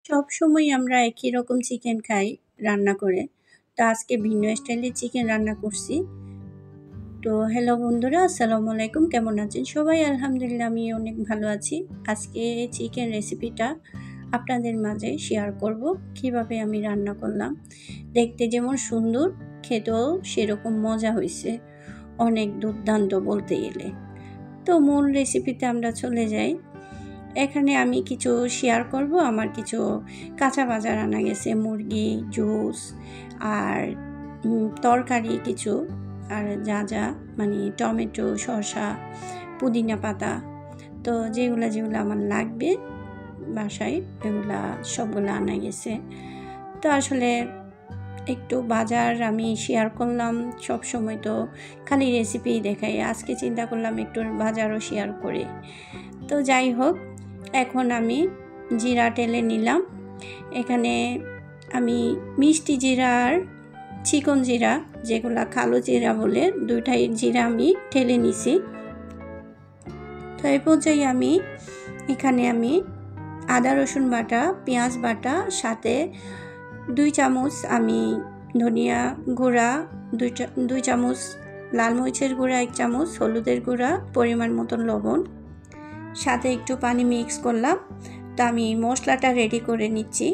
সবসময় আমরা একই রকম চিকেন খাই রান্না করে। তো আজকে ভিন্ন স্টাইলে চিকেন রান্না করছি। তো হ্যালো বন্ধুরা, আসসালামু আলাইকুম। কেমন আছেন সবাই? আলহামদুলিল্লাহ আমি অনেক ভালো আছি। আজকে চিকেন রেসিপিটা আপনাদের মাঝে শেয়ার করব। কিভাবে আমি রান্না করলাম। দেখতে যেমন সুন্দর, খেতেও সেরকম মজা হইছে। অনেক দুর্দান্ত বলতে গেলে। তো মূল রেসিপিতে আমরা চলে যাই। এখানে আমি কিছু শেয়ার করব। আমার কিছু কাঁচা বাজার আনা গেছে, মুরগি, জুস আর তরকারি কিছু, আর যা মানে টমেটো, শসা, পুদিনা পাতা, তো যেগুলো আমার লাগবে বাসায় এগুলা সবগুলো আনা গেছে। তো আসলে একটু বাজার আমি শেয়ার করলাম, সব সময় তো খালি রেসিপি দেখাই, আজকে চিন্তা করলাম একটু বাজারও শেয়ার করি। তো যাই হোক, এখন আমি জিরা টেলে নিলাম। এখানে আমি মিষ্টি জিরা আর চিকন জিরা, যেগুলা কালো জিরা বলে, দুইটাই জিরা আমি টেলে নিছি। তো এই পর্যায়ে এখানে আমি আদা রসুন বাটা, পেঁয়াজ বাটা, সাথে 2 চামচ আমি ধনিয়া গুঁড়া, 2 চামচ লাল মরিচের গুঁড়া, 1 চামচ হলুদের গুঁড়া, পরিমাণ মতন লবণ, সাথে একটু পানি মিক্স করলাম। তো আমি মশলাটা রেডি করে নিচ্ছি।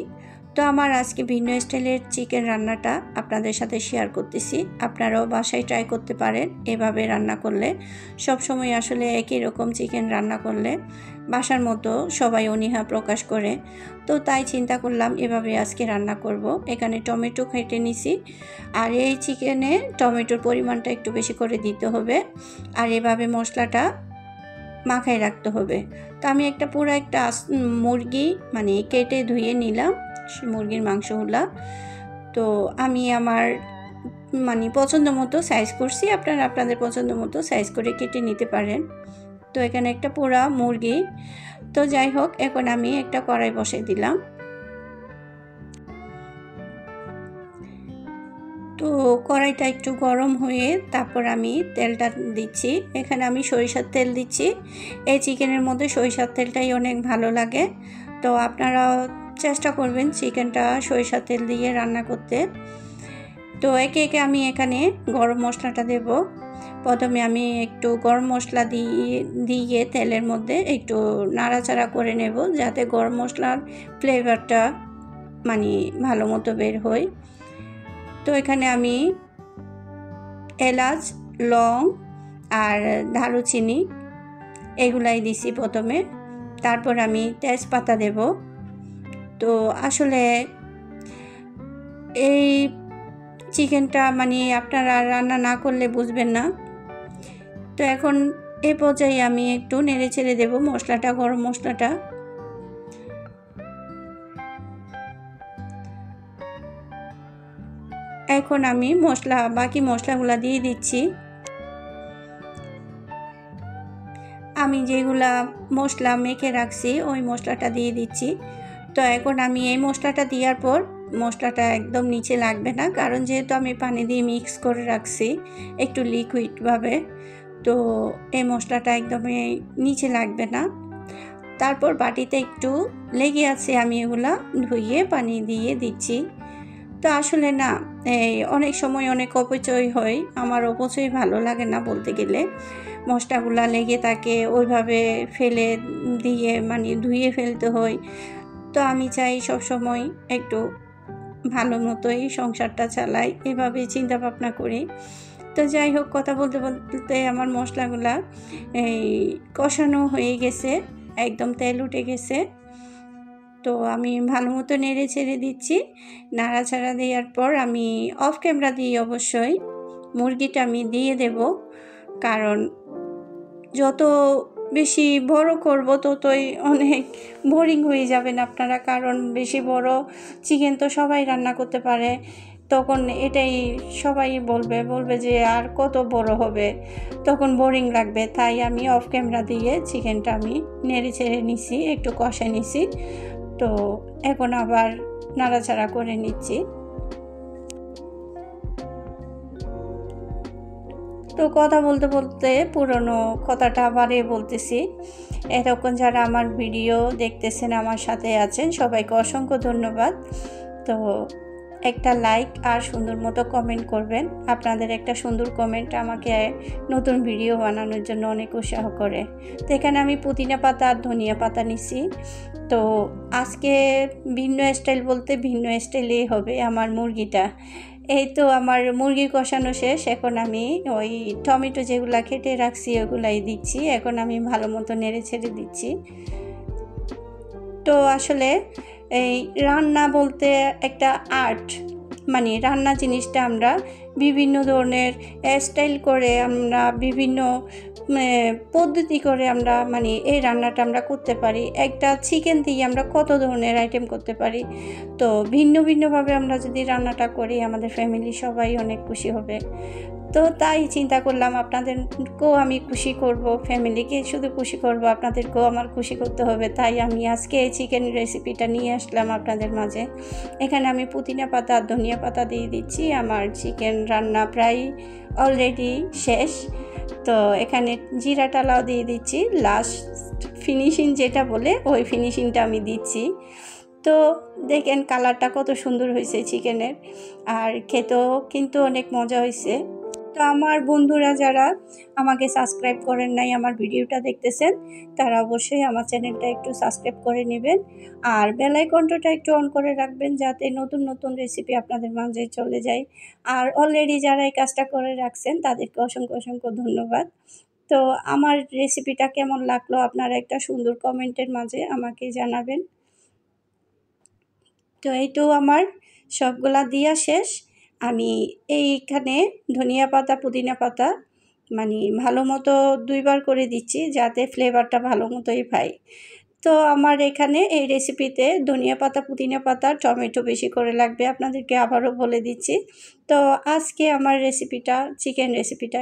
তো আমার আজকে ভিন্ন স্টাইলের চিকেন রান্নাটা আপনাদের সাথে শেয়ার করতেছি। আপনারাও বাসায় ট্রাই করতে পারেন এভাবে রান্না করলে। সব সময় আসলে একই রকম চিকেন রান্না করলে বাসার মতো সবাই অনীহা প্রকাশ করে। তো তাই চিন্তা করলাম এভাবে আজকে রান্না করব। এখানে টমেটো কেটে নিছি, আর এই চিকেনে টমেটোর পরিমাণটা একটু বেশি করে দিতে হবে, আর এভাবে মশলাটা মাখায় রাখতে হবে। তো আমি পুরো একটা মুরগি মানে কেটে ধুয়ে নিলাম, মুরগির মাংসগুলা। তো আমি আমার মানে পছন্দ মতো সাইজ করছি, আপনারা আপনাদের পছন্দ মতো সাইজ করে কেটে নিতে পারেন। তো এখানে একটা পুরা মুরগি। তো যাই হোক, এখন আমি একটা কড়াই বসাই দিলাম। তো কড়াইটা একটু গরম হয়ে তারপর আমি তেলটা দিচ্ছি। এখানে আমি সরিষার তেল দিচ্ছি। এই চিকেনের মধ্যে সরিষার তেলটাই অনেক ভালো লাগে। তো আপনারা চেষ্টা করবেন চিকেনটা সরিষার তেল দিয়ে রান্না করতে। তো একে একে আমি এখানে গরম মশলাটা দেব। প্রথমে আমি একটু গরম মশলা দিয়ে তেলের মধ্যে একটু নাড়াচাড়া করে নেব, যাতে গরম মশলার ফ্লেভারটা মানে ভালো মতো বের হয়। তো এখানে আমি এলাচ, লং আর দারুচিনি এগুলাই দিছি প্রথমে। তারপর আমি তেজপাতা দেব। তো আসলে এই চিকেনটা মানে আপনারা রান্না না করলে বুঝবেন না। তো এখন এই পর্যায়ে আমি একটু নেড়ে ছেড়ে দেব মশলাটা, গরম মশলাটা। এখন আমি বাকি মশলাগুলা দিয়ে দিচ্ছি। আমি যেগুলা মশলা মেখে রাখছি ওই মশলাটা দিয়ে দিচ্ছি। তো এখন আমি এই মশলাটা দেওয়ার পর মশলাটা একদম নিচে লাগবে না, কারণ যেহেতু আমি পানি দিয়ে মিক্স করে রাখছি একটু লিকুইডভাবে, তো এই মশলাটা একদমই নিচে লাগবে না। তারপর বাটিতে একটু লেগে আছে, আমি এগুলা ধুইয়ে পানি দিয়ে দিচ্ছি। তো আসলে না, অনেক সময় অনেক অপচয় হয়, আমার অপচয় ভালো লাগে না বলতে গেলে। মশলাগুলা লেগে থাকে, ওইভাবে ফেলে দিয়ে মানে ধুয়ে ফেলতে হয়। তো আমি চাই সব সময় একটু ভালো মতোই সংসারটা চালাই, এভাবে চিন্তা ভাবনা করি। তো যাই হোক, কথা বলতে বলতে আমার মশলাগুলা কষানো হয়ে গেছে, একদম তেল উঠে গেছে। তো আমি ভালো মতো নেড়ে ছেড়ে দিচ্ছি। নাড়াচাড়া দেওয়ার পর আমি অফ ক্যামেরা দিয়ে অবশ্যই মুরগিটা আমি দিয়ে দেব, কারণ যত বেশি বড় করব ততই অনেক বোরিং হয়ে যাবেন আপনারা, কারণ বেশি বড় চিকেন তো সবাই রান্না করতে পারে, তখন এটাই সবাই বলবে যে আর কত বড় হবে, তখন বোরিং লাগবে। তাই আমি অফ ক্যামেরা দিয়ে চিকেনটা আমি নেড়ে ছেড়ে নিছি, একটু কষে নিছি। তো এখন আবার নাড়াচাড়া করে নিচ্ছি। তো কথা বলতে বলতে পুরনো কথাটা আবারই বলতেছি। এতক্ষণ যারা আমার ভিডিও দেখতেছেন, আমার সাথে আছেন, সবাইকে অসংখ্য ধন্যবাদ। তো একটা লাইক আর সুন্দর মতো কমেন্ট করবেন। আপনাদের একটা সুন্দর কমেন্ট আমাকে নতুন ভিডিও বানানোর জন্য অনেক উৎসাহ করে। তো এখানে আমি পুদিনা পাতা আর ধনিয়া পাতা নিছি। তো আজকে ভিন্ন স্টাইল বলতে ভিন্ন স্টাইলেই হবে আমার মুরগিটা। এই তো আমার মুরগি কষানো শেষ। এখন আমি ওই টমেটো যেগুলা কেটে রাখছি ওগুলাই দিচ্ছি। এখন আমি ভালো মতো নেড়ে ছেড়ে দিচ্ছি। তো আসলে এই রান্না বলতে একটা আর্ট, মানে রান্না জিনিসটা আমরা বিভিন্ন ধরনের স্টাইল করে, আমরা বিভিন্ন পদ্ধতি করে আমরা মানে এই রান্নাটা আমরা করতে পারি। একটা চিকেন দিয়ে আমরা কত ধরনের আইটেম করতে পারি। তো ভিন্ন ভিন্নভাবে আমরা যদি রান্নাটা করি, আমাদের ফ্যামিলি সবাই অনেক খুশি হবে। তো তাই চিন্তা করলাম আপনাদেরকেও আমি খুশি করব, ফ্যামিলিকে শুধু খুশি করব, আপনাদেরকেও আমার খুশি করতে হবে। তাই আমি আজকে এই চিকেন রেসিপিটা নিয়ে আসলাম আপনাদের মাঝে। এখানে আমি পুদিনা পাতা আর ধনিয়া পাতা দিয়ে দিচ্ছি। আমার চিকেন রান্না প্রায় অলরেডি শেষ। তো এখানে জিরা টালাও দিয়ে দিচ্ছি, লাস্ট ফিনিশিং যেটা বলে ওই ফিনিশিংটা আমি দিচ্ছি। তো দেখেন কালারটা কত সুন্দর হয়েছে চিকেনের, আর খেতেও কিন্তু অনেক মজা হয়েছে। তো আমার বন্ধুরা যারা আমাকে সাবস্ক্রাইব করেন নাই, আমার ভিডিওটা দেখতেছেন, তারা অবশ্যই আমার চ্যানেলটা একটু সাবস্ক্রাইব করে নেবেন আর বেল আইকনটা একটু অন করে রাখবেন, যাতে নতুন নতুন রেসিপি আপনাদের মাঝে চলে যায়। আর অলরেডি যারা এই কাজটা করে রাখছেন তাদেরকে অসংখ্য অসংখ্য ধন্যবাদ। তো আমার রেসিপিটা কেমন লাগলো আপনারা একটা সুন্দর কমেন্টের মাঝে আমাকে জানাবেন। তো এই তো আমার সবগুলা দিয়া শেষ। আমি এইখানে ধনিয়া পাতা পুদিনা পাতা মানে ভালো মতো 2 বার করে দিচ্ছি, যাতে ফ্লেভারটা ভালো মতোই পাই। তো আমার এখানে এই রেসিপিতে ধনিয়া পাতা পুদিনা পাতা টমেটো বেশি করে লাগবে, আপনাদেরকে আবারও বলে দিচ্ছি। তো আজকে আমার রেসিপিটা চিকেন রেসিপিটা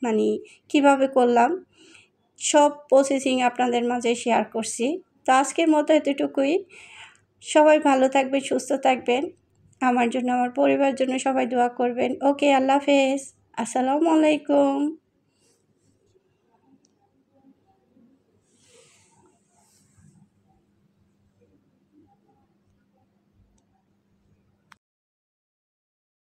মানে কিভাবে করলাম সব প্রসেসিং আপনাদের মাঝে শেয়ার করছি। তো আজকের মতো এতটুকুই। সবাই ভালো থাকবেন, সুস্থ থাকবেন। আমার জন্য, আমার পরিবারের জন্য সবাই দোয়া করবেন। ওকে, আল্লাহ হাফেজ। আসসালামু আলাইকুম।